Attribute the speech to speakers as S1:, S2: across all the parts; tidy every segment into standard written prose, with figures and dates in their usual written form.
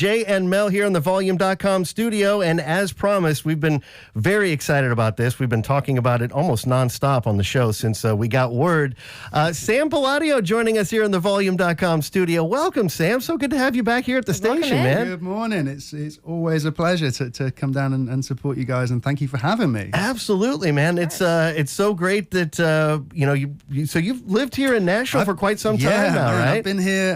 S1: Jay and Mel here in the Volume.com studio, and as promised, we've been very excited about this. We've been talking about it almost nonstop on the show since we got word. Sam Palladio joining us here in the Volume.com studio. Welcome, Sam. So good to have you back here at the station, man.
S2: Good morning. It's always a pleasure to come down and support you guys, and thank you for having me.
S1: Absolutely, man. It's so great that so you've lived here in Nashville for quite some time now, right?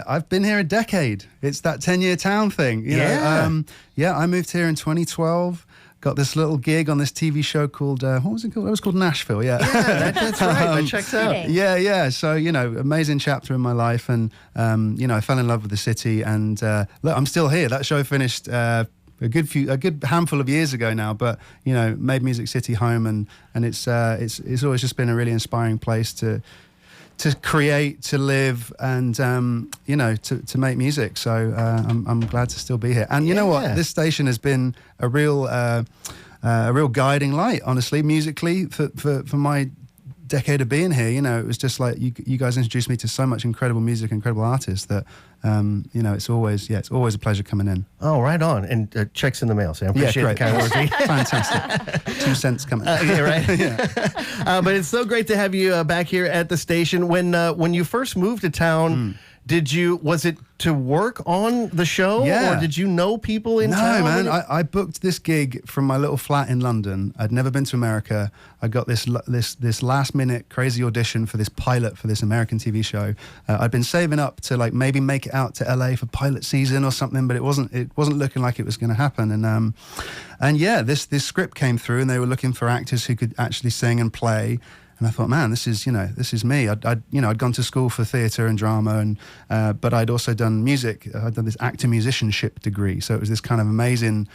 S2: I've been here a decade. It's that 10-year town thing. You know? I moved here in 2012. Got this little gig on this TV show called, what was it called? It was called Nashville,
S1: that's right. That checks out.
S2: Yeah. So, amazing chapter in my life. And, I fell in love with the city. And look, I'm still here. That show finished a good handful of years ago now. But, made Music City home. And it's always just been a really inspiring place to create, to live, and to make music. So I'm glad to still be here. And you know what? This station has been a real guiding light, honestly, musically for my decade of being here. It was just like you guys introduced me to so much incredible music, incredible artists that it's always a pleasure coming in.
S1: Oh, right on. And checks in the mail, Sam. Appreciate the kind words.
S2: Fantastic. 2 cents coming.
S1: Right. But it's so great to have you back here at the station. When you first moved to town, was it to work on the show, or did you know people in town?
S2: No, man. I booked this gig from my little flat in London. I'd never been to America. I got this last minute crazy audition for this pilot for this American TV show. I'd been saving up to maybe make it out to LA for pilot season or something, but it wasn't looking like it was going to happen. And this script came through, and they were looking for actors who could actually sing and play. And I thought, man, this is me. I'd gone to school for theatre and drama, but I'd also done music. I'd done this actor-musicianship degree, so it was this kind of amazing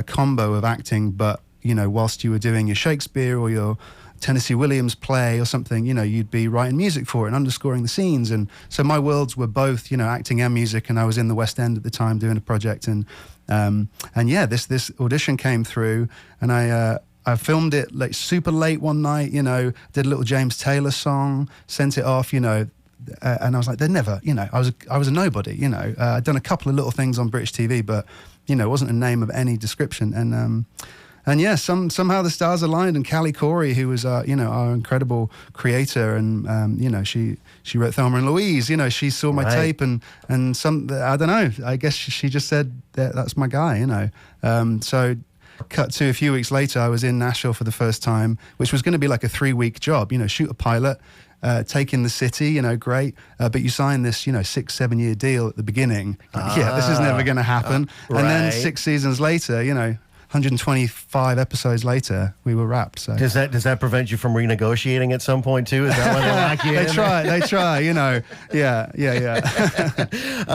S2: combo of acting. But whilst you were doing your Shakespeare or your Tennessee Williams play or something, you'd be writing music for it and underscoring the scenes. And so my worlds were both, acting and music. And I was in the West End at the time doing a project, this audition came through, and I filmed it super late one night, did a little James Taylor song, sent it off, and I was like, they'd never, I was a nobody, I'd done a couple of little things on British TV, but, it wasn't a name of any description. Somehow the stars aligned, and Callie Corey, who was, our incredible creator, and, she wrote Thelma and Louise, she saw my tape, and I don't know, I guess she just said, that's my guy, so cut to a few weeks later, I was in Nashville for the first time, which was going to be like a 3-week job, shoot a pilot, take in the city, great. But you sign this, 6-7 year deal at the beginning. This is never going to happen.
S1: Right.
S2: And then 6 seasons later, 125 eepisodes later, we were wrapped. So
S1: does that prevent you from renegotiating at some point too? Is that why they lock you in?
S2: They try, Yeah.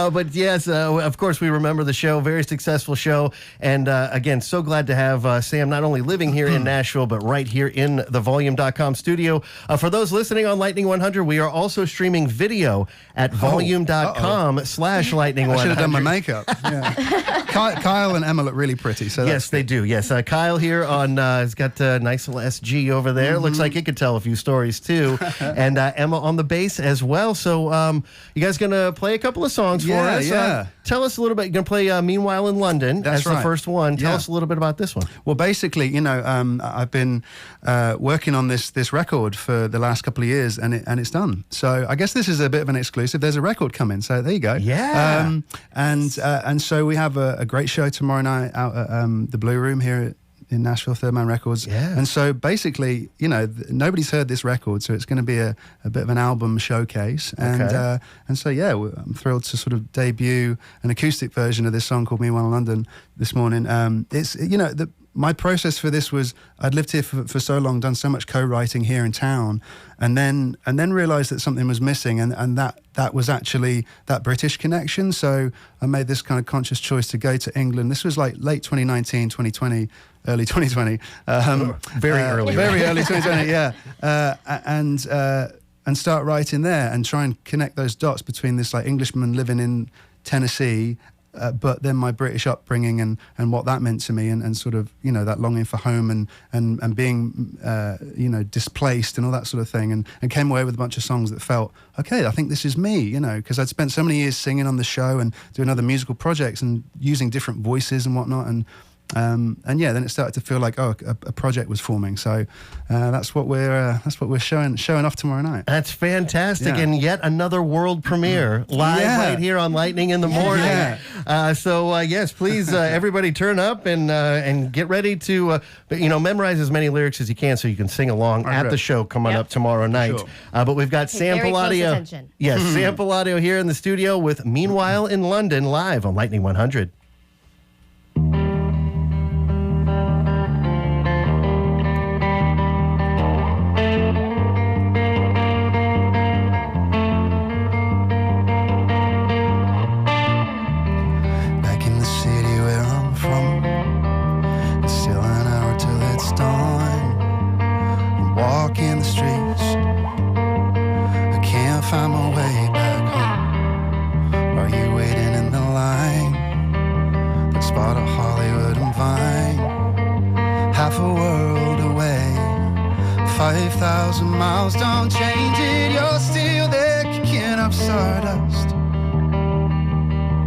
S1: But yes, of course, we remember the show, very successful show. And again, so glad to have Sam not only living here in Nashville, but right here in the Volume.com studio. For those listening on Lightning 100, we are also streaming video at Volume.com/Lightning 100.
S2: I should have done my makeup. Yeah. Kyle and Emma look really pretty. So
S1: yes, they do. Yes, Kyle here has got a nice little SG over there. Looks like it could tell a few stories too. And Emma on the bass as well. So you guys gonna play a couple of songs for us?
S2: Yeah.
S1: Tell us a little bit. You're gonna play "Meanwhile in London" as the first one. Tell us a little bit about this one.
S2: Well, basically, I've been working on this record for the last couple of years, and it's done. So I guess this is a bit of an exclusive. There's a record coming, so there you go.
S1: Yeah.
S2: And so we have a great show tomorrow night out at the Blue Room here in Nashville, Third Man Records.
S1: Yeah.
S2: And so basically, nobody's heard this record, so it's going to be a bit of an album showcase. And so I'm thrilled to sort of debut an acoustic version of this song called "Meanwhile in London" this morning. It's my process for this was I'd lived here for so long, done so much co-writing here in town, and then realized that something was missing, and that was actually that British connection. So I made this kind of conscious choice to go to England. This was like late 2019, 2020, early 2020.
S1: Very early.
S2: Very early 2020, yeah. And start writing there and try and connect those dots between this Englishman living in Tennessee but then my British upbringing and what that meant to me, and sort of, you know, that longing for home and being, you know, displaced and all that sort of thing, and came away with a bunch of songs that felt, okay, I think this is me, you know, because I'd spent so many years singing on the show and doing other musical projects and using different voices and whatnot, and yeah, then it started to feel like, a project was forming. So that's what we're showing off tomorrow night.
S1: That's fantastic, and yet another world premiere live right here on Lightning in the Morning. So yes, please, everybody, turn up and get ready to memorize as many lyrics as you can so you can sing along at the show coming up tomorrow night.
S2: Sure.
S1: But we've got Sam Palladio. Yes, Sam Palladio here in the studio with Meanwhile in London live on Lightning 100.
S2: Walking the streets, I can't find my way back home. Are you waiting in the line? The spot of Hollywood and Vine, half a world away, 5,000 miles, don't change it. You're still there kicking up stardust,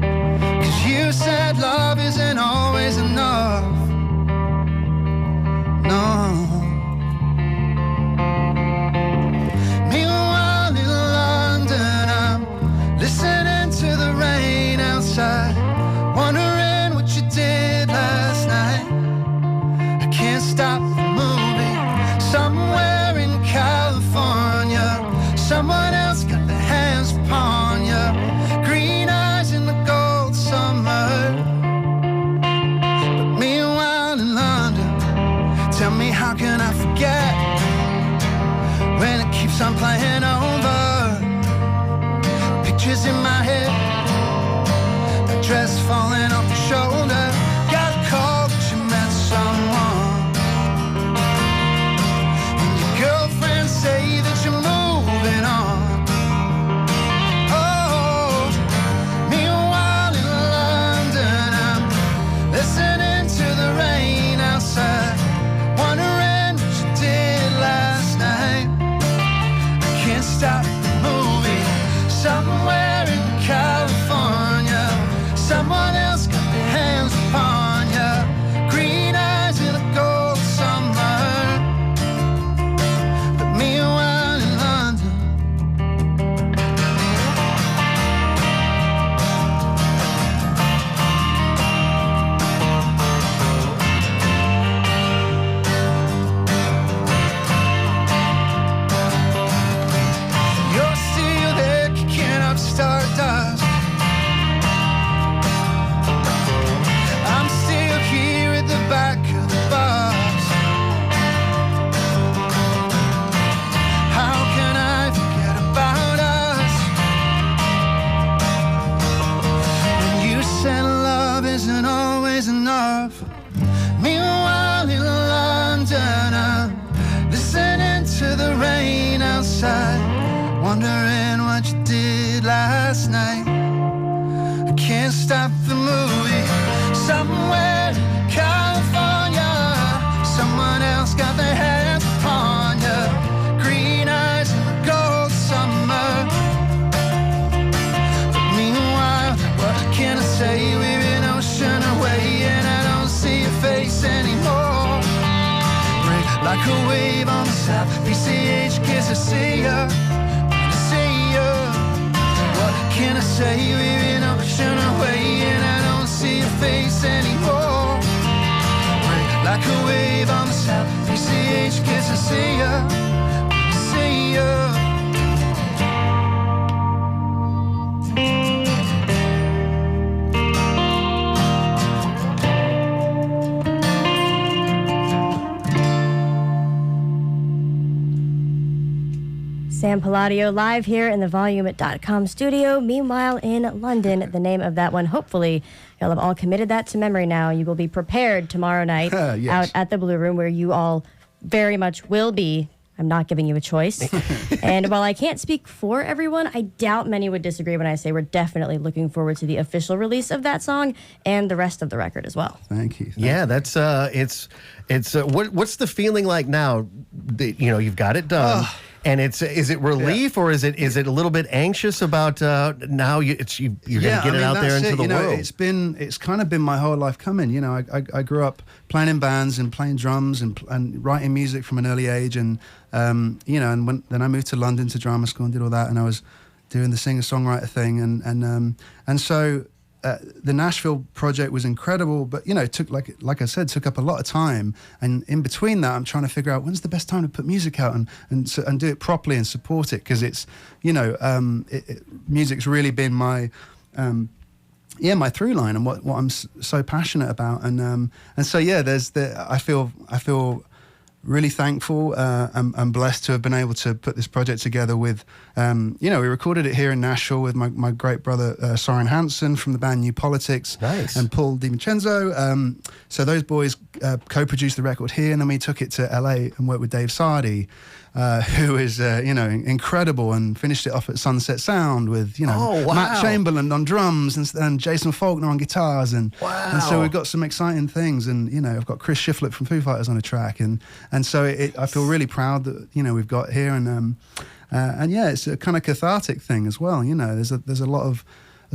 S2: 'cause you said love isn't always enough. No. Listening to the rain outside, wondering what you did last night. I can't stop the movie. Somewhere in California, someone else got their hands upon you. Green eyes in the gold summer, but meanwhile in London, tell me how can I forget when it keeps on playing over? Pictures in my head, that dress falling off your shoulder. Got a call that you met someone, and your girlfriends say that you're moving on. Oh, meanwhile in London, I'm listening to the rain outside, wondering what you did last night. I can't stop the movie. Somewhere in California, someone else got their hands upon you. Green eyes in a gold summer, but meanwhile in London. You're still there kicking up stardust. I'm still here at the back of the bus. How can I forget about us? When you said love isn't always enough. Meanwhile in London, I'm listening to the rain outside, wondering what you did last night. I can't stop the movie. Somewhere in California, someone else got their hands upon you. Green eyes in the gold summer, but meanwhile, what can I say? We're an ocean away, and I don't see your face anymore. Break like a wave on the south, PCH kiss, I see ya. What can I say? We're an ocean away, and I don't see your face anymore. Break like a wave on the south, PCH kiss, I see ya, see ya.
S3: Sam Palladio live here in the Volume.com studio. Meanwhile in London, the name of that one. Hopefully, you'll have all committed that to memory now. You will be prepared tomorrow night
S2: Yes.
S3: out at the Blue Room, where you all very much will be I'm not giving you a choice. And while I can't speak for everyone, I doubt many would disagree when I say we're definitely looking forward to the official release of that song and the rest of the record as well.
S2: Thank you.
S1: Yeah, that's what's the feeling like now? You know, you've got it done. And is it relief or is it a little bit anxious about now you're going to get it out there into the world?
S2: It's kind of been my whole life coming. You know, I grew up playing in bands and playing drums and writing music from an early age, and you know, and then I moved to London to drama school and did all that, and I was doing the singer-songwriter thing, and so. The Nashville project was incredible, but you know, it took like I said, took up a lot of time. And in between that, I'm trying to figure out when's the best time to put music out and do it properly and support it, because it's, you know, music's really been my my through line and what I'm so passionate about. And so yeah, I feel really thankful and blessed to have been able to put this project together with, you know, we recorded it here in Nashville with my great brother Soren Hansen from the band New Politics.
S1: Nice.
S2: And Paul DiVincenzo. So those boys co-produced the record here, and then we took it to LA and worked with Dave Sardi, who is, you know, incredible, and finished it off at Sunset Sound with, you know, Matt Chamberlain on drums and Jason Faulkner on guitars. And so we've got some exciting things. And, you know, I've got Chris Shiflett from Foo Fighters on a track. And so I feel really proud that, you know, we've got here. And yeah, it's a kind of cathartic thing as well. You know, there's a lot of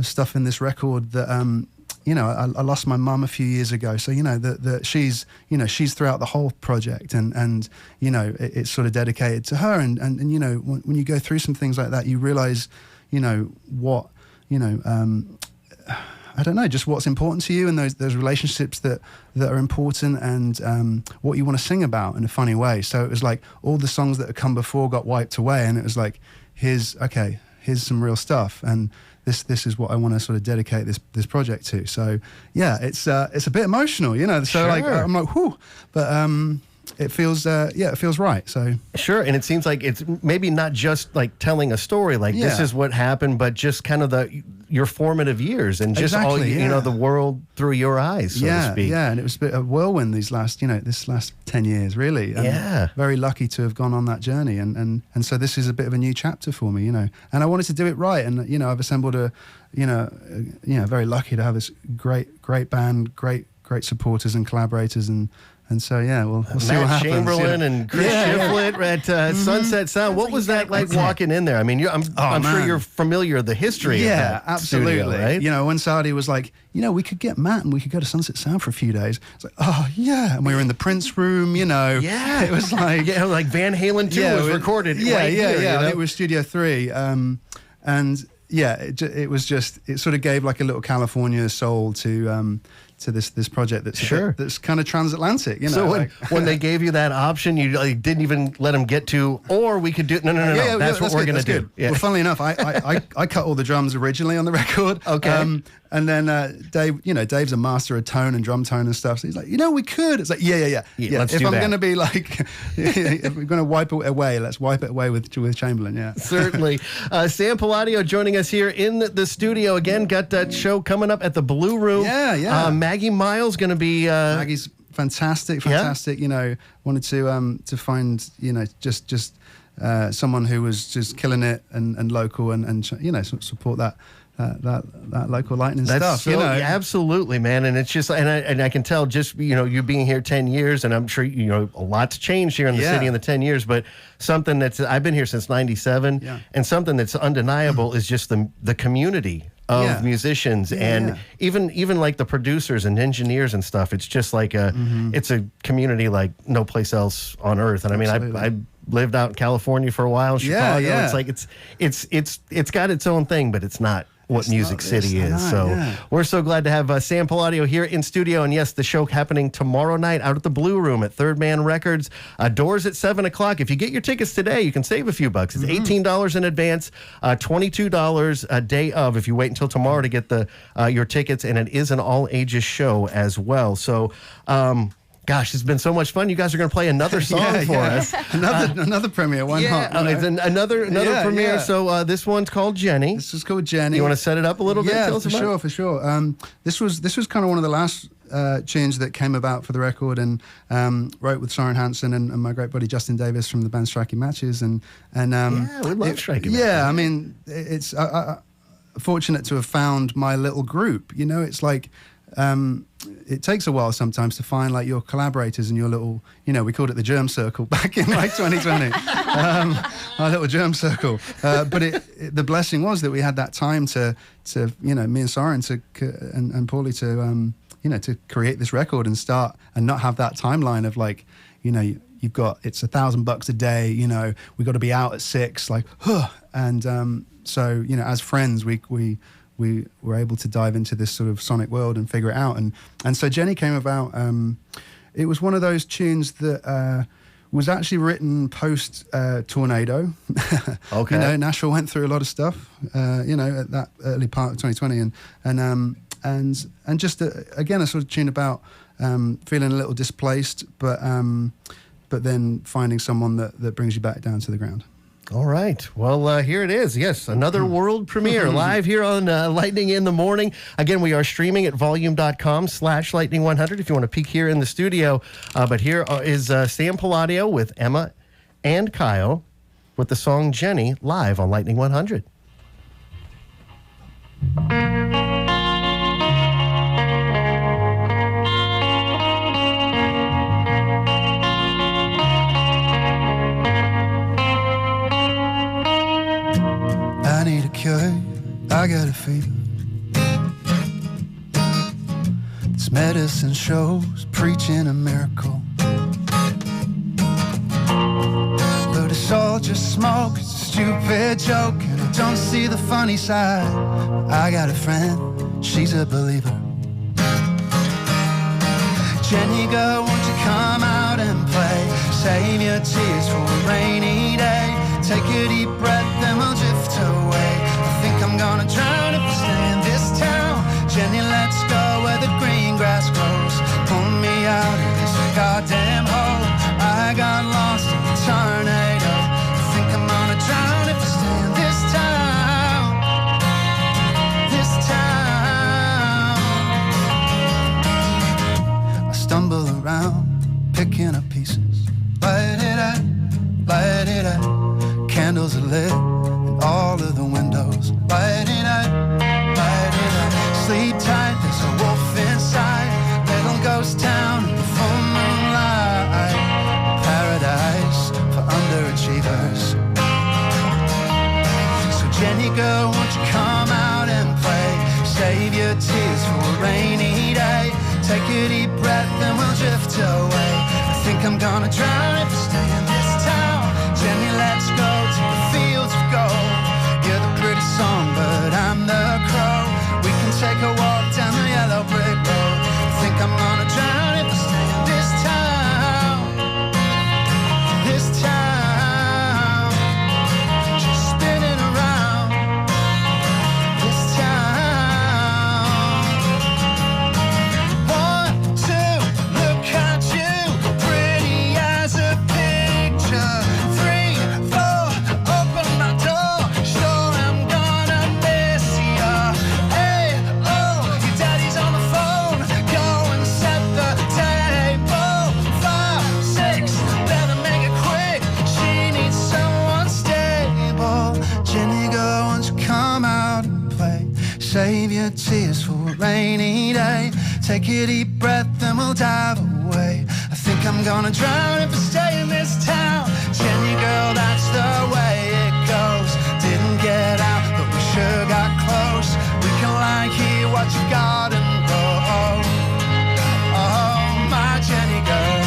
S2: stuff in this record that, you know, I lost my mum a few years ago, so you know she's throughout the whole project, and you know it's sort of dedicated to her, and you know when you go through some things like that, you realize, you know, what, you know, I don't know, just what's important to you, and those relationships that are important, and what you want to sing about in a funny way. So it was like all the songs that had come before got wiped away, and it was like, here's some real stuff, and this is what I want to sort of dedicate this project to. So yeah, it's a bit emotional, you know. So like I'm like, whew, but it feels it feels right. So
S1: sure, and it seems like it's maybe not just like telling a story, like this is what happened, but just kind of your formative years and just all you know, the world through your eyes, so to speak.
S2: Yeah, and it was a bit of a whirlwind this last 10 years, really. And very lucky to have gone on that journey, and so this is a bit of a new chapter for me, you know. And I wanted to do it right, and you know, I've assembled very lucky to have this great band, great supporters and collaborators, and so yeah, we'll see what happens.
S1: Matt Chamberlain and Chris Shiflett at Sunset Sound. What was that like walking in there? I mean, I'm sure you're familiar with the history of that
S2: absolutely.
S1: Studio, right?
S2: You know, when Sardi was like, you know, we could get Matt and we could go to Sunset Sound for a few days. It's like, oh yeah, and we were in the Prince room, you know.
S1: Yeah,
S2: it was like
S1: like Van Halen 2 was recorded.
S2: Yeah.
S1: You know?
S2: It was Studio 3, and yeah, it was just, it sort of gave like a little California soul to this project that's kind of transatlantic, you know.
S1: So when they gave you that option, you didn't even let them get to, or we could do no. That's what we're going to do.
S2: Yeah. Well, funnily enough, I cut all the drums originally on the record.
S1: Okay.
S2: And then Dave, you know, Dave's a master of tone and drum tone and stuff. So he's like, you know, we could. It's like, yeah.
S1: Let's
S2: if
S1: do
S2: I'm
S1: that.
S2: going to be like, if we're going to wipe it away, let's wipe it away with Chamberlain. Yeah,
S1: certainly. Sam Palladio joining us here in the studio again. Got that show coming up at the Blue Room.
S2: Yeah.
S1: Maggie Miles going to be.
S2: Maggie's fantastic.
S1: Yeah.
S2: You know, wanted to find, you know, just someone who was just killing it and local and you know, support that local lightning stuff.
S1: So,
S2: you know,
S1: absolutely, man. And it's just, and I can tell just, you know, you being here 10 years, and I'm sure, you know, a lot's changed here in the city in the 10 years, but something that's, I've been here since 97, and something that's undeniable is just the community of musicians and even like the producers and engineers and stuff. It's just like it's a community like no place else on earth. And I mean, I lived out in California for a while, in Chicago. It's like it's got its own thing, but it's not what Music City is. We're so glad to have Sam Palladio here in studio. And yes, the show happening tomorrow night out at the Blue Room at Third Man Records. Doors at 7 o'clock. If you get your tickets today, you can save a few bucks. It's $18 in advance, $22 a day of if you wait until tomorrow to get your tickets. And it is an all-ages show as well. So, gosh, it's been so much fun. You guys are going to play another song for us.
S2: Another premiere. Why not?
S1: It's another premiere. Yeah. So this one's called Jenny.
S2: This is called Jenny.
S1: You want to set it up a little bit?
S2: Yeah,
S1: Tell us
S2: for sure. This was kind of one of the last tunes that came about for the record, and wrote with Soren Hansen and my great buddy Justin Davis from the band Striking Matches, and
S1: yeah, we love Striking Matches.
S2: Yeah, I mean, it's fortunate to have found my little group. You know, it's like it takes a while sometimes to find like your collaborators and your little, you know, we called it the germ circle back in like 2020, our little germ circle. But the blessing was that we had that time to you know, me and Soren and Paulie to you know, to create this record and start and not have that timeline of like, you know, you've got, it's $1,000 a day, you know, we got to be out at 6, like, and so, you know, as friends, we were able to dive into this sort of sonic world and figure it out. And so Jenny came about, it was one of those tunes that was actually written post tornado.
S1: Okay.
S2: You know, Nashville went through a lot of stuff, you know, at that early part of 2020. And just, again, a sort of tune about feeling a little displaced, but then finding someone that brings you back down to the ground.
S1: All right. Well, here it is. Yes, another world premiere live here on Lightning in the Morning. Again, we are streaming at volume.com/lightning100 if you want to peek here in the studio. But here is Sam Palladio with Emma and Kyle with the song Jenny live on Lightning 100.
S2: I need a cure, I got a fever. This medicine shows preaching a miracle, but it's all just smoke, it's a stupid joke, and I don't see the funny side. I got a friend, she's a believer. Jenny girl, won't you come out and play? Save your tears for a rainy day. Take a deep breath, then we'll drift away. I think I'm gonna drown if I stay in this town. Jenny, let's go where the green grass grows. Pull me out of this goddamn hole. I got lost in the tornado. I think I'm gonna drown if I stay in this town. This town. I stumble around, picking up pieces. Light it up, light it up. Candles are lit in all of the windows. Light it up, light it up. Sleep tight, there's a wolf inside. Little ghost town in the full moonlight. Paradise for underachievers. So Jenny girl, won't you come out and play? Save your tears for a rainy day. Take a deep breath and we'll drift away. I think I'm gonna drown if I stay in this town. Jenny, let's go to the fields of gold. You're the pretty song, but I'm the crow. We can take a walk down the yellow brick road. I think I'm gonna drown if I stay in this town. This town. Just spinning around. This town. 1, 2, look at you, pretty as a picture. 3, 4, open my door, sure I'm gonna miss ya. Hey, oh, your daddy's on the phone, go and set the table. 5, 6, better make it quick, she needs someone stable. Jenny girl, won't you come out and play? Save your tears for a rainy day. Take a deep breath and we'll dive away. I think I'm gonna drown if I stay in this town. Jenny girl, that's the way it goes. Didn't get out, but we sure got close. We can lie here, watch your garden grow. Oh, my Jenny girl.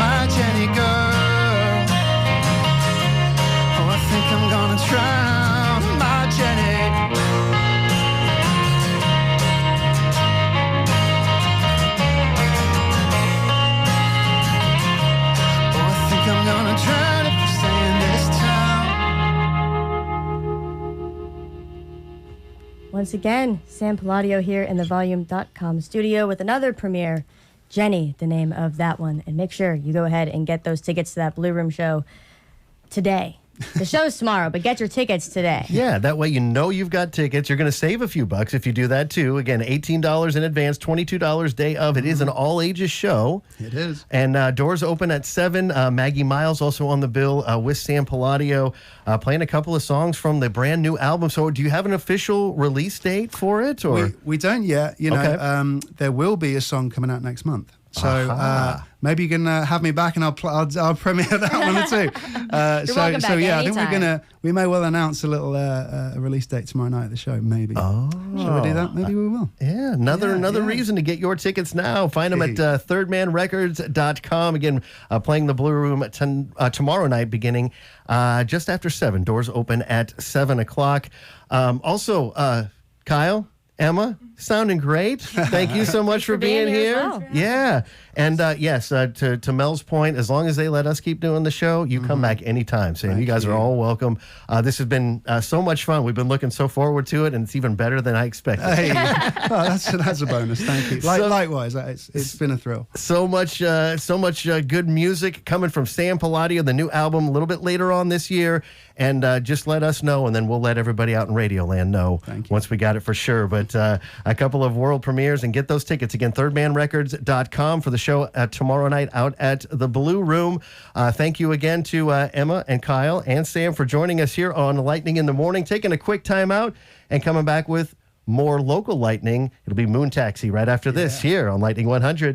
S2: My Jenny girl. Oh, I think I'm gonna drown. My Jenny. I'm gonna drown if I stay in this town.
S3: Once again, Sam Palladio here in the Volume.com studio with another premiere, Jenny, the name of that one. And make sure you go ahead and get those tickets to that Blue Room show today. The show's tomorrow, but get your tickets today.
S1: Yeah, that way you know you've got tickets. You're going to save a few bucks if you do that too. Again, $18 in advance, $22 day of. It is an all-ages show.
S2: It is.
S1: And doors open at 7. Maggie Miles also on the bill with Sam Palladio, playing a couple of songs from the brand new album. So do you have an official release date for it? Or
S2: We don't yet. You know,
S1: Okay.
S2: there will be a song coming out next month. So maybe you can have me back and I'll premiere that one or two.
S3: welcome back
S2: yeah, I think
S3: anytime.
S2: we may well announce a little release date tomorrow night at the show. Maybe.
S1: Oh.
S2: Shall we do that? Maybe we will.
S1: Yeah, another reason to get your tickets now. Find them at thirdmanrecords.com. Again, playing the Blue Room tomorrow night beginning just after 7. Doors open at 7 o'clock. Also, Kyle, Emma, sounding great. Thank you so much for being
S3: here
S1: here.
S3: as well.
S1: Yeah. And yes, to Mel's point, as long as they let us keep doing the show, you come back anytime. Sam, you guys are all welcome. This has been so much fun. We've been looking so forward to it, and it's even better than I expected.
S2: Hey, that's a bonus. Thank you. Likewise, it's been a thrill.
S1: So much good music coming from Sam Palladio, the new album, a little bit later on this year. And just let us know, and then we'll let everybody out in Radioland know once we got it for sure. But a couple of world premieres, and get those tickets. Again, thirdmanrecords.com for the show tomorrow night out at the Blue Room. Thank you again to Emma and Kyle and Sam for joining us here on Lightning in the Morning. Taking a quick time out and coming back with more local lightning. It'll be Moon Taxi right after this here on Lightning 100.